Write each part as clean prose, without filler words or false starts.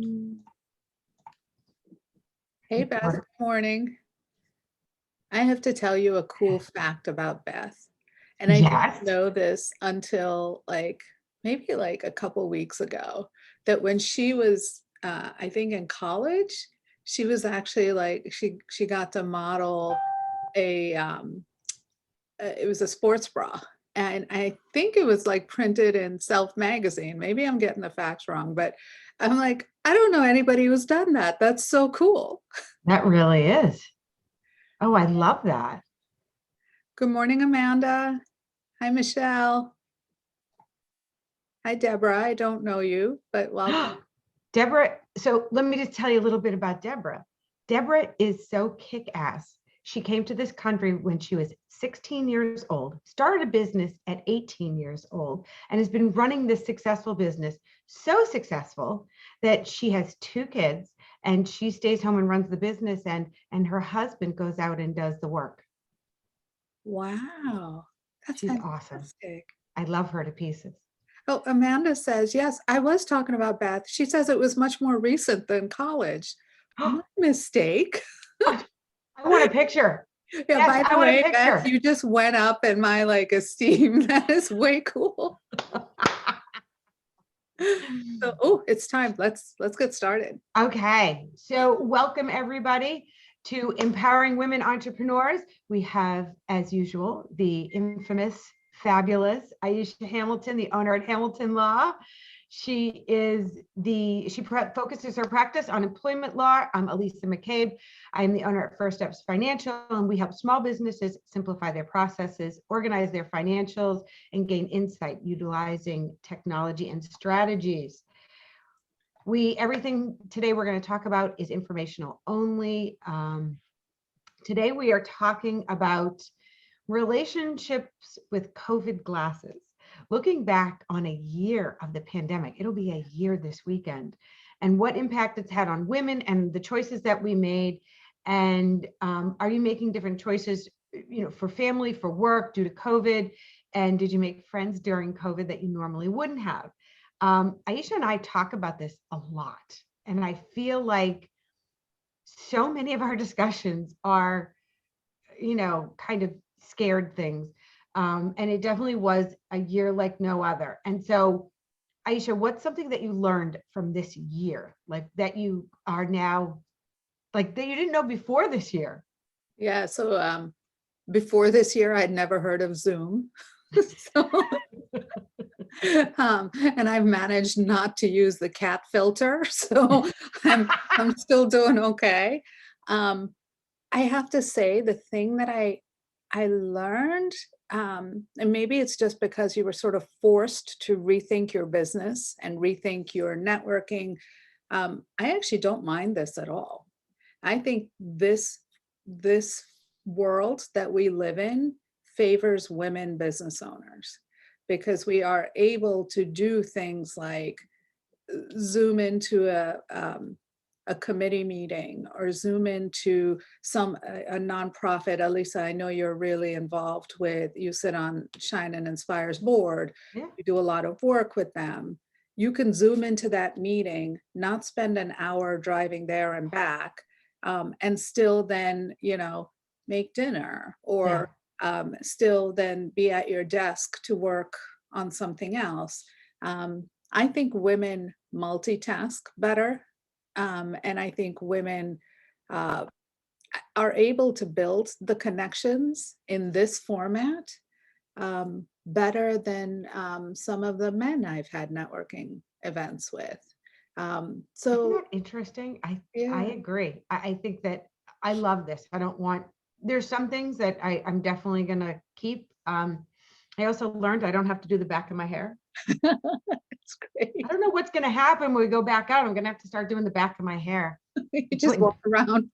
Hey Beth, good morning. I have to tell you a cool fact about Beth. And I didn't Yes. know this until maybe like a couple weeks ago, that when she was I think in college, she was actually like she got to model a it was a sports bra. And I think it was like printed in Self magazine. Maybe I'm getting the facts wrong, but I'm like, I don't know anybody who's done that. That's so cool. That really is. Oh, I love that. Good morning, Amanda. Hi, Michelle. Hi, Deborah. I don't know you, but welcome. Deborah, so let me just tell you a little bit about Deborah. Deborah is so kick-ass. She came to this country when she was 16 years old, started a business at 18 years old, and has been running this successful business, so successful that she has 2 kids and she stays home and runs the business, and her husband goes out and does the work. Wow, that's She's awesome. fantastic. I love her to pieces. Oh, Amanda says, yes, I was talking about Beth. She says it was much more recent than college. My mistake. I want a picture. Yeah, Yes, by I the want a way, Beth, picture. you just went up in my esteem. That is way cool. So, oh, it's time. Let's get started. Okay, so welcome everybody to Empowering Women Entrepreneurs. We have, as usual, the infamous, fabulous Aisha Hamilton, the owner at Hamilton Law. She focuses her practice on employment law. I'm Alisa McCabe. I'm the owner at First Steps Financial, and we help small businesses simplify their processes, organize their financials, and gain insight utilizing technology and strategies. Everything today we're going to talk about is informational only. Today we are talking about relationships with COVID glasses. Looking back on a year of the pandemic, it'll be a year this weekend, and what impact it's had on women and the choices that we made. And are you making different choices, for family, for work due to COVID? And did you make friends during COVID that you normally wouldn't have? Aisha and I talk about this a lot, and I feel like so many of our discussions are, kind of scared things. And it definitely was a year like no other. And so, Aisha, what's something that you learned from this year, like that you are now, like that you didn't know before this year? Yeah, so before this year, I'd never heard of Zoom. So, and I've managed not to use the cat filter, so I'm still doing okay. I have to say the thing that I learned, and maybe it's just because you were sort of forced to rethink your business and rethink your networking. I actually don't mind this at all. I think this world that we live in favors women business owners because we are able to do things like Zoom into a committee meeting or Zoom into a nonprofit. Alisa, I know you're really involved with, you sit on Shine and Inspire's board. Yeah. You do a lot of work with them. You can Zoom into that meeting, not spend an hour driving there and back, and still then, make dinner or still then be at your desk to work on something else. I think women multitask better. And I think women uh, are able to build the connections in this format better than some of the men I've had networking events with. Isn't So, that interesting? I yeah. agree. I think that I love this. There's some things that I'm definitely gonna keep. I also learned I don't have to do the back of my hair. It's I great. don't know what's gonna happen when we go back out. I'm gonna have to start doing the back of my hair. You just walk around,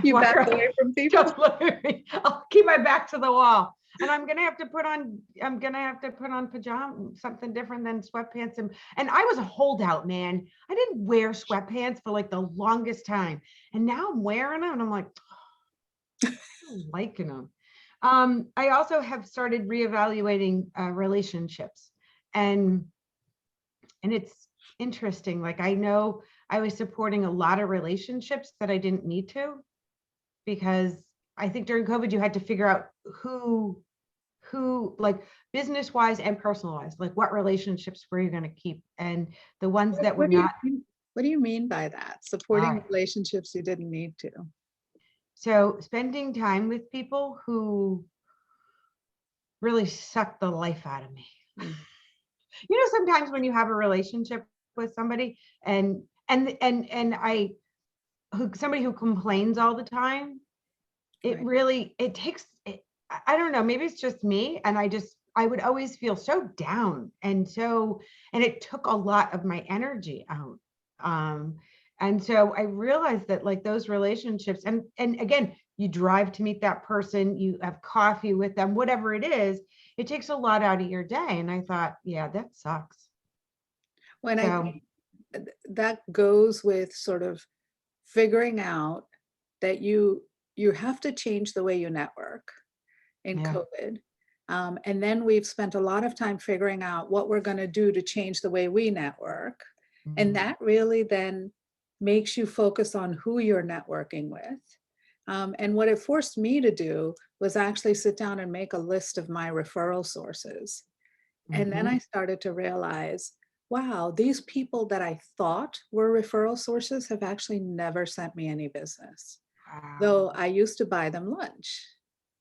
you Walk back around. away from people. Just look at me. I'll keep my back to the wall. And I'm gonna have to put on pajamas, something different than sweatpants. And I was a holdout, man. I didn't wear sweatpants for like the longest time. And now I'm wearing them and I'm like, I'm liking them. I also have started reevaluating relationships, and it's interesting. Like I know I was supporting a lot of relationships that I didn't need to, because I think during COVID, you had to figure out who like business wise and personal wise, like what relationships were you going to keep, and the ones that were What do you not. mean? What do you mean by that? All Supporting right. relationships you didn't need to. So spending time with people who really sucked the life out of me. Mm, Sometimes when you have a relationship with somebody and I somebody who complains all the time, it right. really, it takes it, I don't know, maybe it's just me, and I would always feel so down, and it took a lot of my energy out. Um, and so I realized that, like, those relationships, and again, you drive to meet that person, you have coffee with them, whatever it is, it takes a lot out of your day. And I thought, yeah, that sucks. When I So think that goes with sort of figuring out that you have to change the way you network in yeah. COVID. And then we've spent a lot of time figuring out what we're going to do to change the way we network. And Mhm. that really then makes you focus on who you're networking with. And what it forced me to do was actually sit down and make a list of my referral sources. And then I Mhm. started to realize, wow, these people that I thought were referral sources have actually never sent me any business, Wow. though I used to buy them lunch,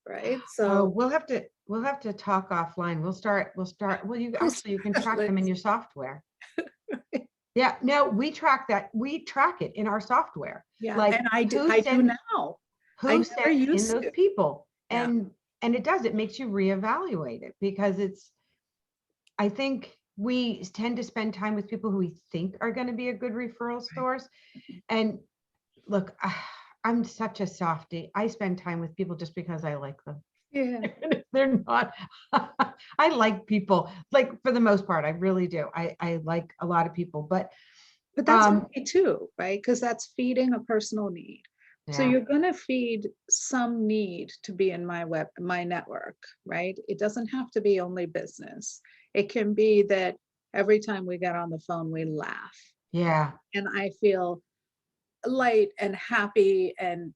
right? Oh, So we'll have to talk offline. We'll start. Well, you can track them in let's, your software. Yeah, no, we track that. We track it in our software. yeah, Like, and who I do sends now. I who never sends in used those to. people. Yeah, And it makes you reevaluate it, because I think we tend to spend time with people who we think are going to be a good referral right. source. And look, I'm such a softie. I spend time with people just because I like them. Yeah, They're not. I like people, like, for the most part. I really do. I like a lot of people, but but that's um okay too, right? Because that's feeding a personal need. So yeah. you're going to feed some need to be in my network, right? It doesn't have to be only business. It can be that every time we get on the phone, we laugh Yeah. and I feel light and happy, and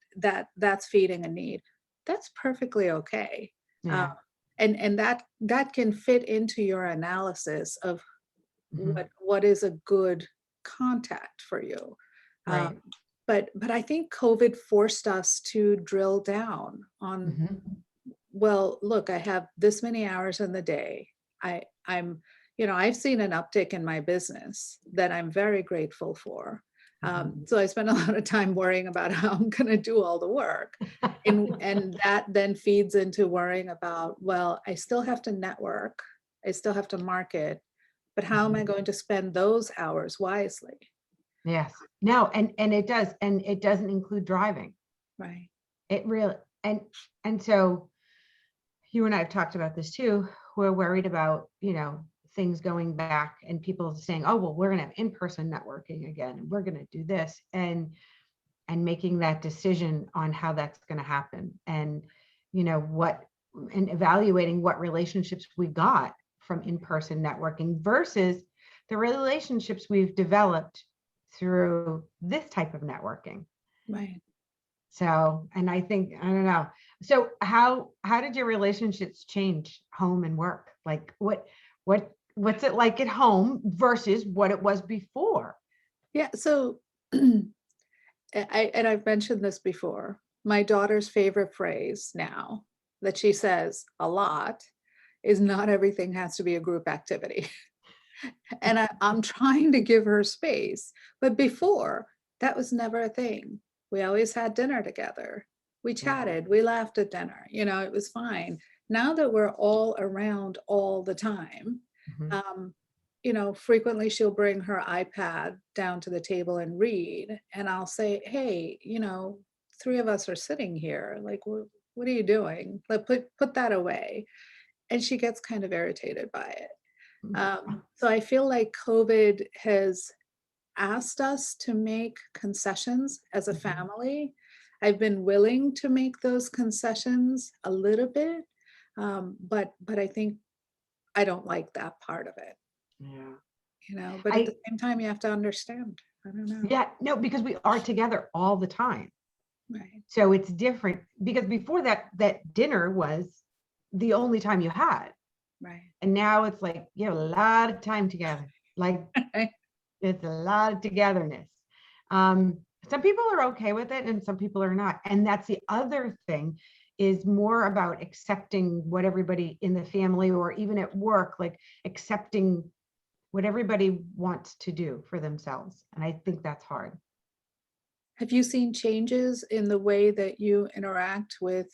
that's feeding a need. That's perfectly okay. Uh, Yeah. and that can fit into your analysis of Mhm. what is a good contact for you. Um, Right. but I think COVID forced us to drill down on, Mhm. well, look, I have this many hours in the day. I'm, I've seen an uptick in my business that I'm very grateful for. Mhm. So I spend a lot of time worrying about how I'm going to do all the work. And that then feeds into worrying about, well, I still have to network, I still have to market, but how am I Mhm. going to spend those hours wisely? Yes. No, and it does, and it doesn't include driving. Right. It really, and so you and I have talked about this too. We're worried about, things going back and people saying, "Oh, well, we're going to have in-person networking again, and we're going to do this," and making that decision on how that's going to happen, and what, and evaluating what relationships we got from in-person networking versus the relationships we've developed through this type of networking. Right. So, and I think, I don't know. So how did your relationships change home and work? Like, what's it like at home versus what it was before? Yeah. So I've mentioned this before. My daughter's favorite phrase now that she says a lot is not everything has to be a group activity. And I'm trying to give her space. But before, that was never a thing. We always had dinner together. We Yeah. chatted, we laughed at dinner, it was fine. Now that we're all around all the time, Mhm. um, frequently she'll bring her iPad down to the table and read. And I'll say, hey, three of us are sitting here. Like, what are you doing? Like, put that away. And she gets kind of irritated by it. So I feel like COVID has asked us to make concessions as a Mhm. family. I've been willing to make those concessions a little bit, but I think I don't like that part of it, Yeah. But at the I same time, you have to understand. I don't know. Yeah, no, because we are together all the time. Right. So it's different because before that dinner was the only time you had. Right. And now it's like you have a lot of time together. Like it's a lot of togetherness. Um, some people are okay with it and some people are not. And that's the other thing, is more about accepting what everybody in the family or even at work, like accepting what everybody wants to do for themselves. And I think that's hard. Have you seen changes in the way that you interact with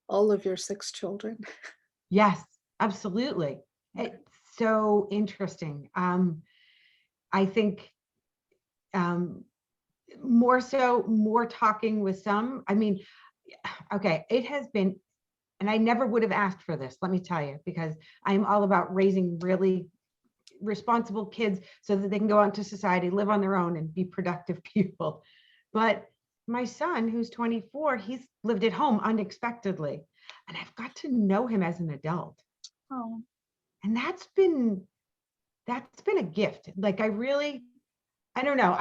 all of your 6 children? Yes, absolutely. Okay. It's so interesting. I think um, more talking with some. I mean, okay, it has been, and I never would have asked for this, let me tell you, because I'm all about raising really responsible kids so that they can go out into society, live on their own, and be productive people. But my son, who's 24, he's lived at home unexpectedly, and I've got to know him as an adult. Oh, And that's been a gift. Like I don't know.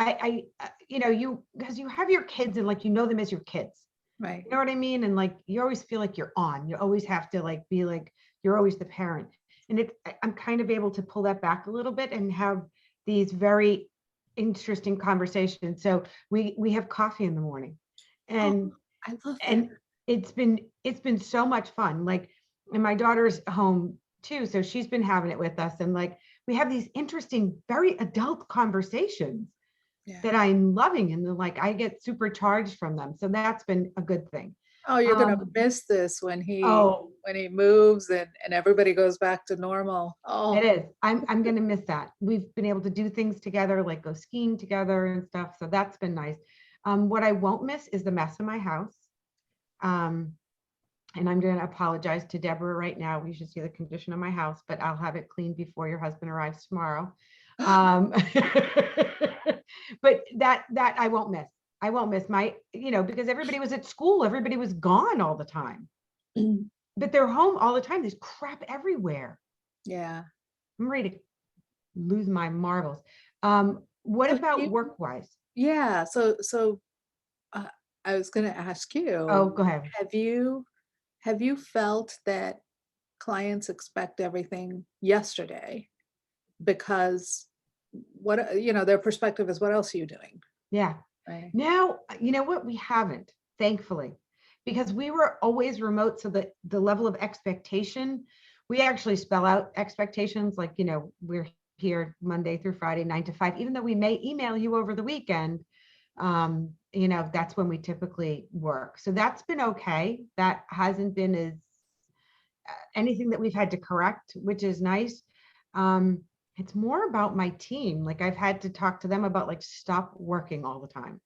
You, because you have your kids and like, you know them as your kids. right. You know what I mean? And like, you always feel like you're on. You always have to like be like, you're always the parent. And I'm kind of able to pull that back a little bit and have these very interesting conversations. So we have coffee in the morning, Oh, and I love that. and it's been so much fun. Like, and my daughter's home too, so she's been having it with us, and like we have these interesting, very adult conversations Yeah. that I'm loving, and then like I get supercharged from them. So that's been a good thing. Oh, you're gonna Um, miss this oh, when he moves and everybody goes back to normal. it Oh, is. I'm gonna miss that. We've been able to do things together, like go skiing together and stuff. So that's been nice. What I won't miss is the mess in my house. Um, and I'm going to apologize to Deborah right now. We should see the condition of my house, but I'll have it cleaned before your husband arrives tomorrow. Um, but that I won't miss. I won't miss my, because everybody was at school, everybody was gone all the time, but they're home all the time. There's crap everywhere. yeah. I'm ready to lose my marbles. What So about you work wise? yeah, uh, I was gonna ask Oh, you, go ahead. have you have you felt that clients expect everything yesterday because their perspective is, "What else are you doing?" Yeah. Right? Now, you know what? We haven't, thankfully, because we were always remote. So the level of expectation, we actually spell out expectations like, we're here Monday through Friday, 9 to 5, even though we may email you over the weekend. That's when we typically work. So that's been okay. That hasn't been as anything that we've had to correct, which is nice. Um, it's more about my team. Like I've had to talk to them about like stop working all the time.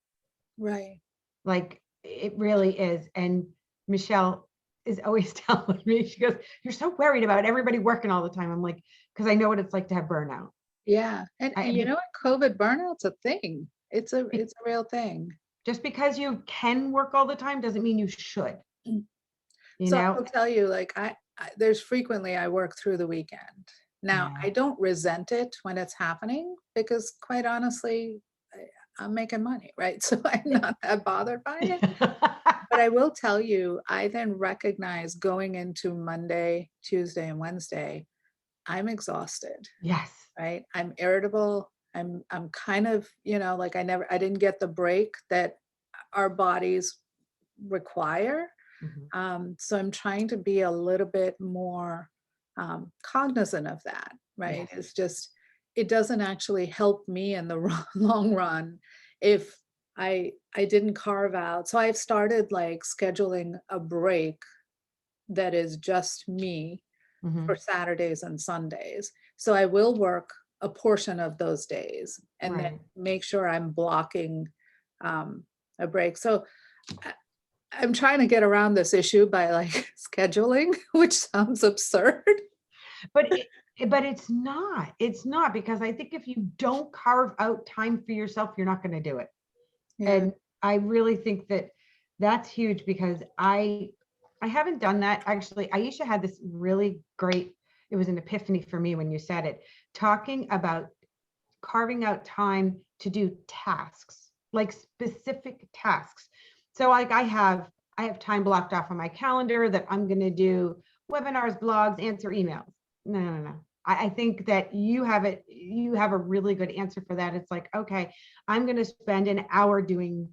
Right. Like it really is. And Michelle is always telling me, she goes, "You're so worried about everybody working all the time." I'm like, because I know what it's like to have burnout. Yeah, and I you know be, what? COVID burnout's a thing. be- It's a real thing. just because you can work all the time doesn't mean you should, Mm. you So know? I'll tell you, like there's frequently I work through the weekend. Now, Yeah. I don't resent it when it's happening because quite honestly, I'm making money, right? So I'm not that bothered by it. But I will tell you, I then recognize going into Monday, Tuesday, and Wednesday, I'm exhausted, Yes. right? I'm irritable. I'm kind of, like I didn't get the break that our bodies require. Mhm. So I'm trying to be a little bit more cognizant of that, right? Yes. It's just, it doesn't actually help me in the long run if I didn't carve out. So I've started like scheduling a break that is just me for Mhm. Saturdays and Sundays. So I will work a portion of those days and then Right. make sure I'm blocking um, a break. So I'm trying to get around this issue by like scheduling, which sounds absurd. But it's not because I think if you don't carve out time for yourself, you're not going to do it. Yeah. And I really think that that's huge because I haven't done that. Actually, Aisha had this really great, it was an epiphany for me when you said it, talking about carving out time to do tasks, like specific tasks. So like I have time blocked off on my calendar that I'm going to do webinars, blogs, answer emails. No, no, no. I think that you have a really good answer for that. It's like, okay, I'm going to spend an hour doing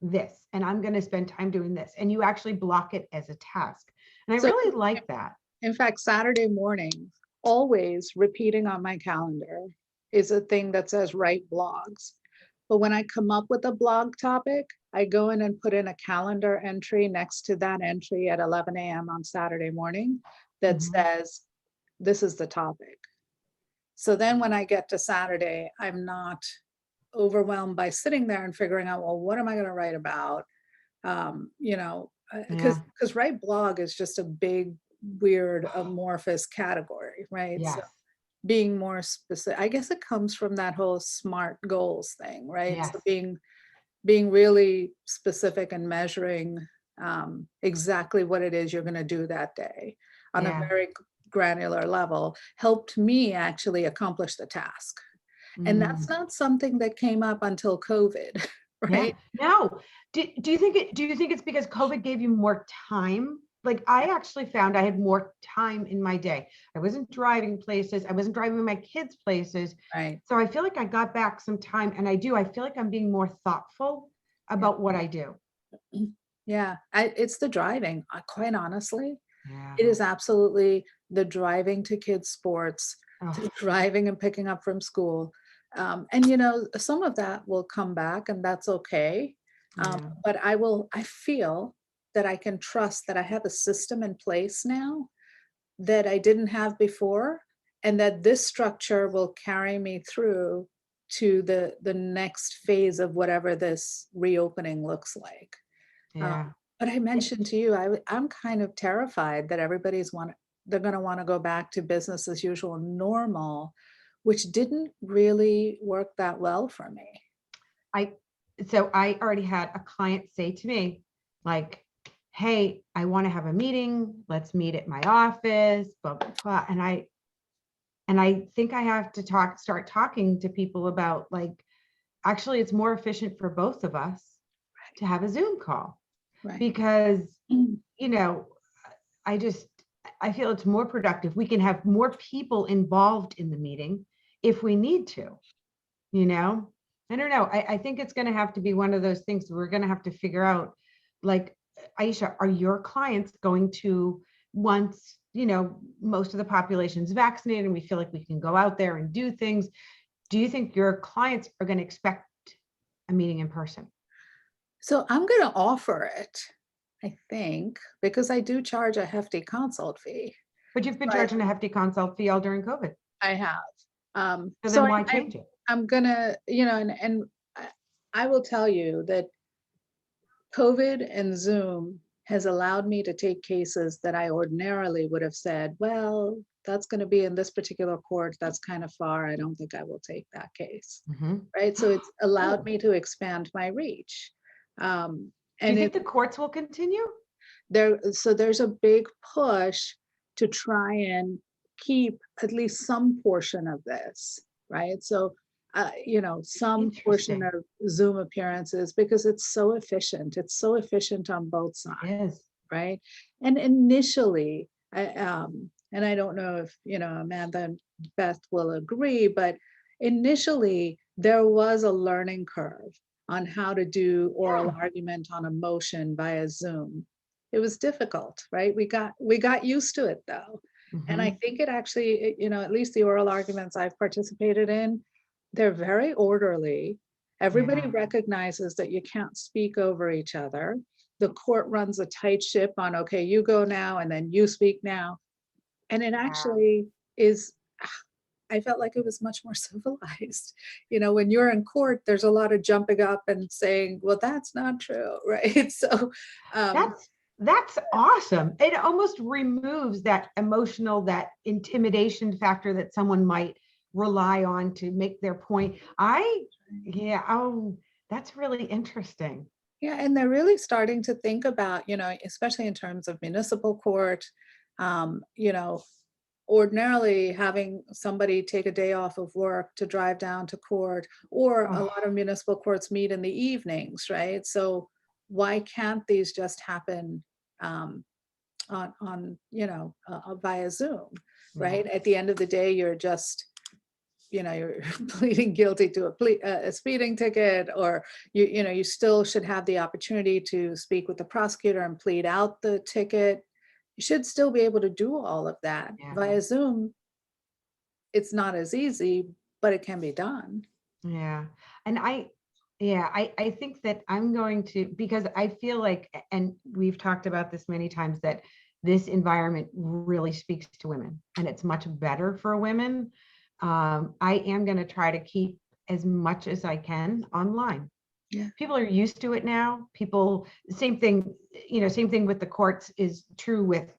this, and I'm going to spend time doing this. And you actually block it as a task. And I So really like that. in fact, Saturday morning, always repeating on my calendar is a thing that says write blogs. But when I come up with a blog topic, I go in and put in a calendar entry next to that entry at 11 a.m. on Saturday morning that Mhm. says, this is the topic. So then when I get to Saturday, I'm not overwhelmed by sitting there and figuring out, well, what am I going to write about? You know, Yeah. because write blog is just a big, weird, amorphous category, right? So Yes. being more specific, I guess it comes from that whole SMART goals thing, right? Yes. So being really specific and measuring exactly what it is you're going to do that day on a Yeah. very granular level helped me actually accomplish the task. And Mm. that's not something that came up until COVID, Yeah. right? No. Do you think it's because COVID gave you more time? Like I actually found I had more time in my day. I wasn't driving places. I wasn't driving my kids places. Right. So I feel like I got back some time, and I feel like I'm being more thoughtful Yeah. about what I do. Yeah. It's the driving, quite honestly. Yeah. It is absolutely the driving to kids' sports, Oh, to driving and picking up from school. And you know, some of that will come back and that's okay. yeah. But I feel that I can trust that I have a system in place now that I didn't have before, and that this structure will carry me through to the next phase of whatever this reopening looks like. Yeah. But I mentioned to you, I'm kind of terrified that they're going to want to go back to business as usual, normal, which didn't really work that well for me. I so I already had a client say to me, like, hey, I want to have a meeting. Let's meet at my office, blah, blah, blah. And I think I have to start talking to people about like, actually, it's more efficient for both of us to have a Zoom call Right. because, Mm. you know, I just, I feel it's more productive. We can have more people involved in the meeting if we need to, you know? I don't know. I think it's going to have to be one of those things we're going to have to figure out. Like, Aisha, are your clients going to, once, most of the population's vaccinated and we feel like we can go out there and do things, do you think your clients are going to expect a meeting in person? So I'm going to offer it, I think, because I do charge a hefty consult fee, But you've been but charging a hefty consult fee all during COVID. I have. So So then why I change it? I'm gonna, and I, I will tell you that COVID and Zoom has allowed me to take cases that I ordinarily would have said, well, that's going to be in this particular court. That's kind of far. I don't think I will take that case. Mhm. Right. So it's allowed Oh, me to expand my reach. do you And think the courts will continue? so there's a big push to try and keep at least some portion of this, right? So, some portion Interesting. of Zoom appearances because it's so efficient. It's so efficient on both It sides, is. right? And initially, and I don't know if, Amanda and Beth will agree, but initially there was a learning curve on how to do oral Yeah. argument on a motion via Zoom. It was difficult, right? We got used to it though. And I Mhm. think it actually, at least the oral arguments I've participated in, they're very orderly. Everybody Yeah. recognizes that you can't speak over each other. The court runs a tight ship on, okay, you go now and then you speak now. And it Yeah. actually is, I felt like it was much more civilized. When you're in court, there's a lot of jumping up and saying, well, that's not true, right? So, um, That's awesome. It almost removes that emotional, that intimidation factor that someone might rely on to make their point. Yeah, oh, that's really interesting. yeah, and they're really starting to think about, especially in terms of municipal court, um, you know, ordinarily having somebody take a day off of work to drive down to court, or a Oh, lot of municipal courts meet in the evenings, right? So why can't these just happen on via Zoom, yeah. right? At the end of the day, you're just, you're pleading guilty to a speeding ticket, or you still should have the opportunity to speak with the prosecutor and plead out the ticket. You should still be able to do all of that Yeah. via Zoom. It's not as easy, but it can be done. Yeah. And I think that I'm going to, because I feel like, and we've talked about this many times, that this environment really speaks to women and it's much better for women. I am going to try to keep as much as I can online. Yeah. People are used to it now. People, same thing, same thing with the courts is true with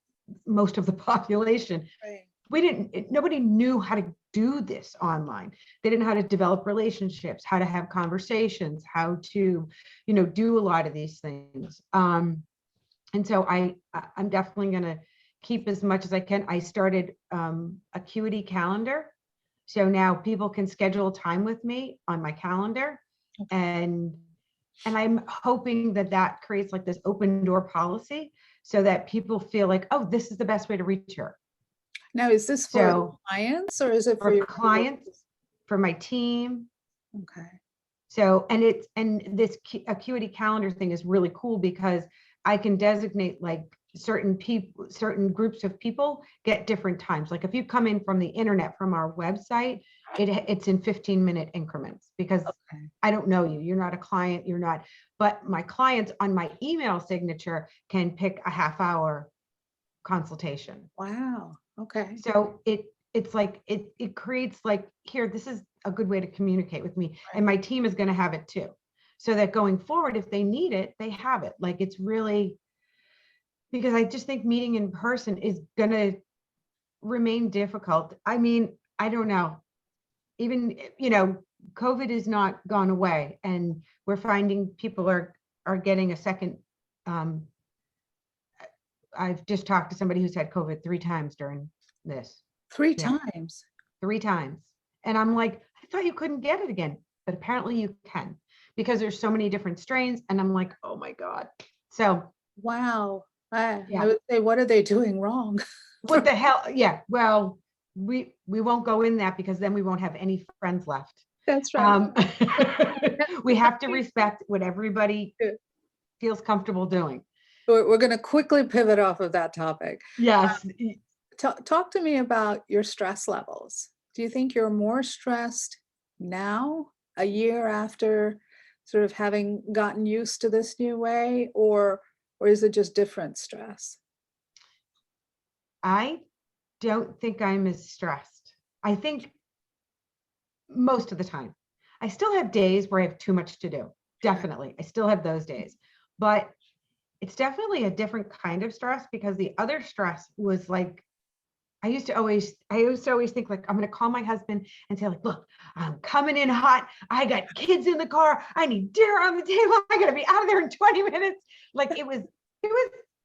most of the population. Right. Nobody knew how to do this online. They didn't know how to develop relationships, how to have conversations, how to, do a lot of these things. And so I'm definitely going to keep as much as I can. I started Acuity Calendar. So now people can schedule time with me on my calendar. Okay. And I'm hoping that that creates like this open door policy so that people feel like, oh, this is the best way to reach her. Now, is this for So clients or is it for for your clients, for my team. Okay. So, and this Acuity Calendar thing is really cool because I can designate like certain people, certain groups of people get different times. Like if you come in from the internet, from our website, it's in 15-minute increments because Okay. I don't know you. You're not a client. You're not. But my clients on my email signature can pick a half-hour consultation. Wow. Okay. So it's like it creates like, here, this is a good way to communicate with me, and Right. my team is going to have it too, so that going forward, if they need it, they have it. Like, it's really, because I just think meeting in person is going to remain difficult. I mean, I don't know, even COVID is not gone away, and we're finding people are getting a second. um I've just talked to somebody who's had COVID 3 times during this. Three Yeah, times. 3 times. And I'm like, I thought you couldn't get it again, but apparently you can, because there's so many different strains. And I'm like, oh my God. So Wow. I yeah, would say, what are they doing wrong? what the hell? Yeah. Well, we won't go in that because then we won't have any friends left. That's right. Um, we have to respect what everybody Good. feels comfortable doing. We're going to quickly pivot off of that topic. Yes. Talk to me about your stress levels. Do you think you're more stressed now, a year after sort of having gotten used to this new way, or is it just different stress? I don't think I'm as stressed. I think most of the time. I still have days where I have too much to do. Definitely. I still have those days. But it's definitely a different kind of stress, because the other stress was like, I used to always think like, I'm going to call my husband and say like, look, I'm coming in hot. I got kids in the car. I need dinner on the table. I got to be out of there in 20 minutes. Like I feel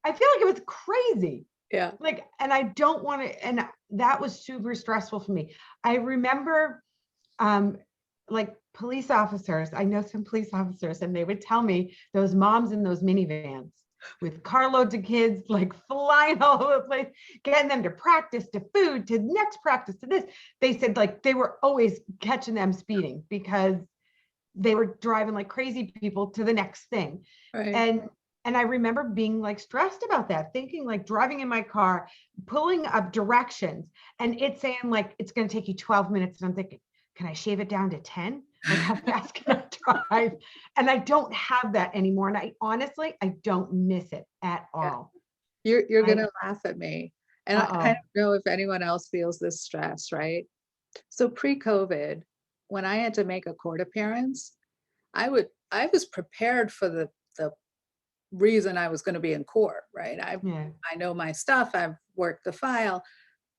like it was crazy. Yeah. Like, and I don't want to, and that was super stressful for me. I remember um like police officers, I know some police officers, and they would tell me those moms in those minivans with carloads of kids like flying all over the place, getting them to practice, to food, to next practice, to this. They said like they were always catching them speeding because they were driving like crazy people to the next thing. Right. And I remember being like stressed about that, thinking like driving in my car, pulling up directions, and it's saying like it's going to take you 12 minutes. And I'm thinking, can I shave it down to 10? Like, how fast can I drive? And I don't have that anymore. And I honestly, I don't miss it at Yeah. all. You're I, gonna laugh at me. And I uh-oh. don't know if anyone else feels this stress, right? So pre-COVID, when I had to make a court appearance, I was prepared for the reason I was going to be in court, right? Yeah. I know my stuff, I've worked the file.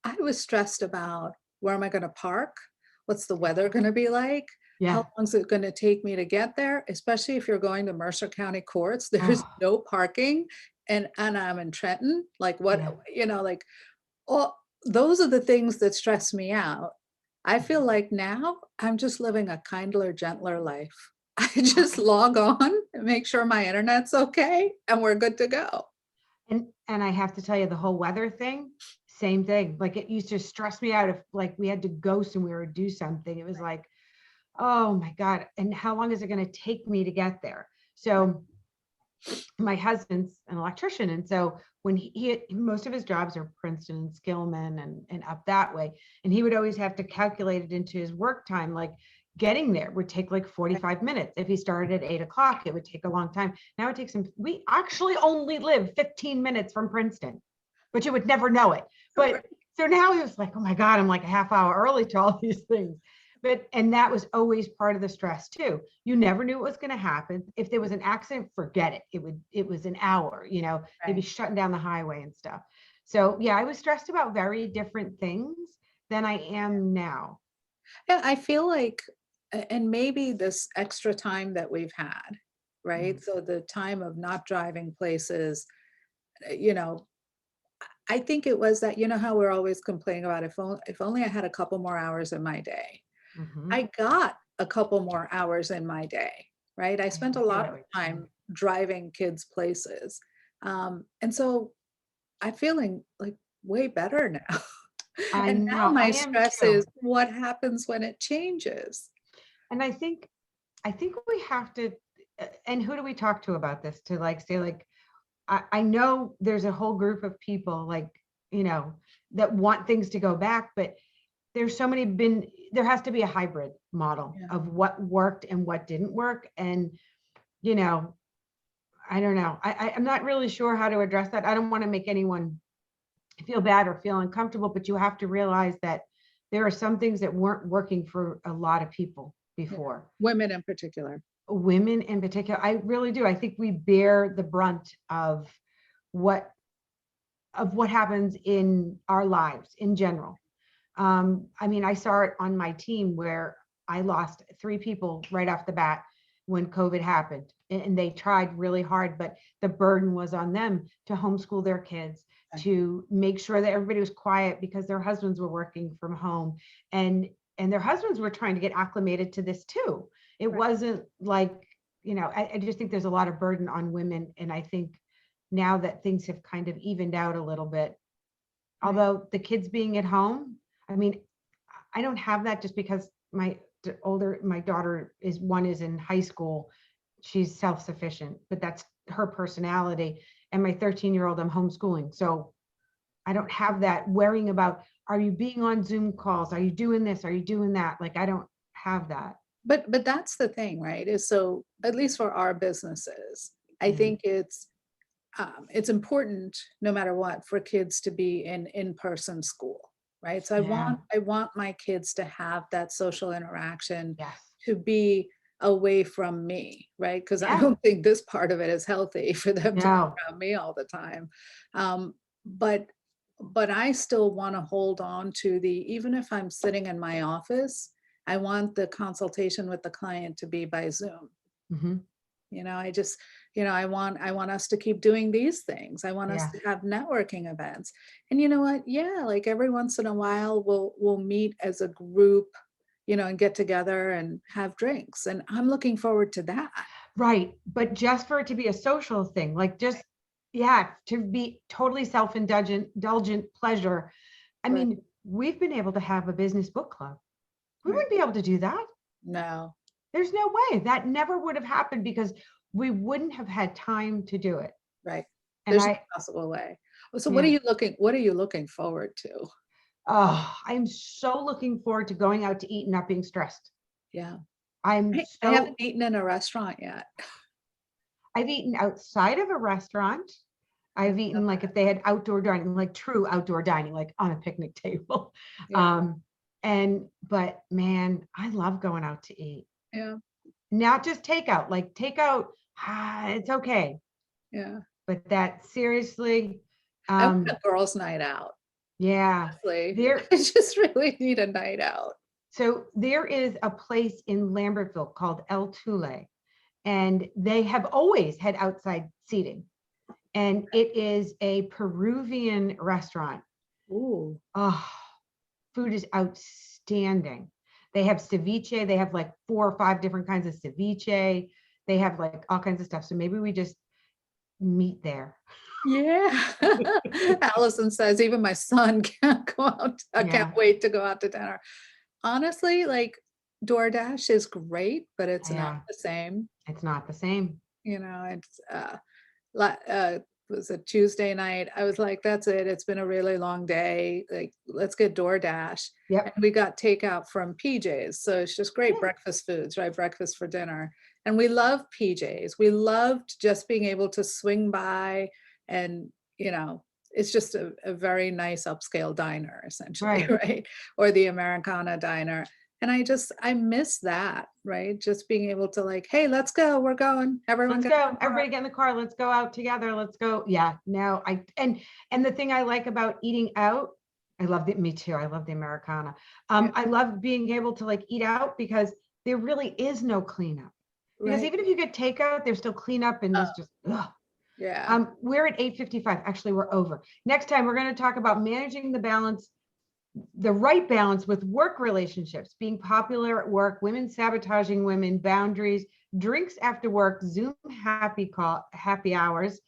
I was stressed about, where am I going to park? What's the weather going to be like? How Yeah. long is it going to take me to get there? Especially if you're going to Mercer County courts, there's Oh, no parking, and I'm in Trenton. Like what, yeah. like, oh, those are the things that stress me out. I feel like now I'm just living a kindler, gentler life. I just log on and make sure my internet's okay and we're good to go. And I have to tell you, the whole weather thing, same thing. Like it used to stress me out if like we had to go somewhere or do something. It was like, oh my God. And how long is it going to take me to get there? So my husband's an electrician. And so when most of his jobs are Princeton and Skillman and up that way. And he would always have to calculate it into his work time. Like getting there would take like 45 minutes. If he started at 8 o'clock, it would take a long time. Now it takes him, we actually only live 15 minutes from Princeton, but you would never know it. But so now he was like, oh my God, I'm like a half hour early to all these things. And that was always part of the stress too. You never knew what was going to happen. If there was an accident, forget it. It was an hour, they'd be shutting down the highway and stuff. So yeah, I was stressed about very different things than I am now. Yeah, I feel like, and maybe this extra time that we've had, right? So the time of not driving places, you know, I think it was that, how we're always complaining about if only I had a couple more hours in my day. Mhm. I got a couple more hours in my day, right? I spent a feel lot that of way too. time driving kids places. And so I'm feeling like way better now. I And now know, I my am stress too. is what happens when it changes. And I think we have to, and who do we talk to about this to like say like, I know there's a whole group of people like, that want things to go back, but there's so many there has to be a hybrid model Yeah. of what worked and what didn't work. And, you know, I don't know. I'm not really sure how to address that. I don't want to make anyone feel bad or feel uncomfortable, but you have to realize that there are some things that weren't working for a lot of people Yeah. before. Women in particular. Women in particular, I really do. I think we bear the brunt what what happens in our lives in general. I mean, I saw it on my team where I lost 3 people right off the bat when COVID happened, and they tried really hard, but the burden was on them to homeschool their kids, to make sure that everybody was quiet because their husbands were working from home, and their husbands were trying to get acclimated to this too. It wasn't like, I just think there's a lot of burden on women, and I think now that things have kind of evened out a little bit, although the kids being at home, I mean, I don't have that just because my daughter is in high school. She's self-sufficient, but that's her personality. And my 13-year-old, I'm homeschooling. So I don't have that worrying about, are you being on Zoom calls? Are you doing this? Are you doing that? Like, I don't have that. But that's the thing, right? Is so at least for our businesses, I Mhm. think it's important no matter what for kids to be in in-person school, right? So Yeah. I want my kids to have that social interaction, Yes. to be away from me, right? Because I Yeah. don't think this part of it is healthy for them to be No. around me all the time. Um, but I still want to hold on to even if I'm sitting in my office, I want the consultation with the client to be by Zoom. Mhm. I just, I want us to keep doing these things. I want us Yeah. to have networking events. And you know what? Yeah, like every once in a while we'll meet as a group, and get together and have drinks. And I'm looking forward to that. Right. But just for it to be a social thing, like just, yeah, to be totally self-indulgent pleasure. I Right. mean, we've been able to have a business book club. We Right. wouldn't be able to do that. No, There's no way that never would have happened because we wouldn't have had time to do it. right. And There's no possible way. So yeah, what are you looking forward to? oh, I'm so looking forward to going out to eat and not being stressed. Yeah. I'm I haven't so, eaten in a restaurant yet. I've eaten outside of a restaurant. I've eaten like if they had outdoor dining, like true outdoor dining, like on a picnic table. Yeah. But man, I love going out to eat. Yeah. Not just takeout, like takeout, it's okay. Yeah. But that seriously, I want um, a girls' night out. yeah, Honestly, there, I just really need a night out. so there is a place in Lambertville called El Tule, and they have always had outside seating. And it is a Peruvian restaurant. Ooh. Oh, food is outstanding. They have ceviche. They have like 4 or 5 different kinds of ceviche. They have like all kinds of stuff. So maybe we just meet there. Yeah. Allison says even my son can't go out. I can't Yeah, wait to go out to dinner. Honestly, like DoorDash is great, but it's not yeah, the same. it's not the same. You know, it's was a Tuesday night. I was like, that's it. It's been a really long day. Like, let's get DoorDash. And Yep. we got takeout from PJ's. So it's just great Yeah, breakfast foods, right? Breakfast for dinner. And we love PJ's. We loved just being able to swing by and, you know, it's just a very nice upscale diner, essentially, right. right? Or the Americana diner. And I miss that, right? Just being able to like, hey, let's go. We're going. Everyone Let's get in go. the car. Everybody get in the car. Let's go out together. Let's go. Yeah. No, and the thing I like about eating out, I love it. Me too. I love the Americana. Yeah, I love being able to like eat out because there really is no cleanup. Because right. even if you get takeout, there's still cleanup and Oh, there's just ugh. yeah. We're at 8:55. Actually, we're over. Next time we're going to talk about managing the right balance with work relationships, being popular at work, women sabotaging women, boundaries, drinks after work, Zoom happy hours,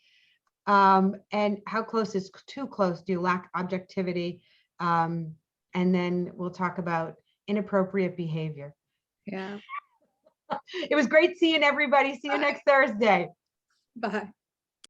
and how close is too close? Do you lack objectivity? And then we'll talk about inappropriate behavior. Yeah. It was great seeing everybody. See you Bye. next Thursday. Bye.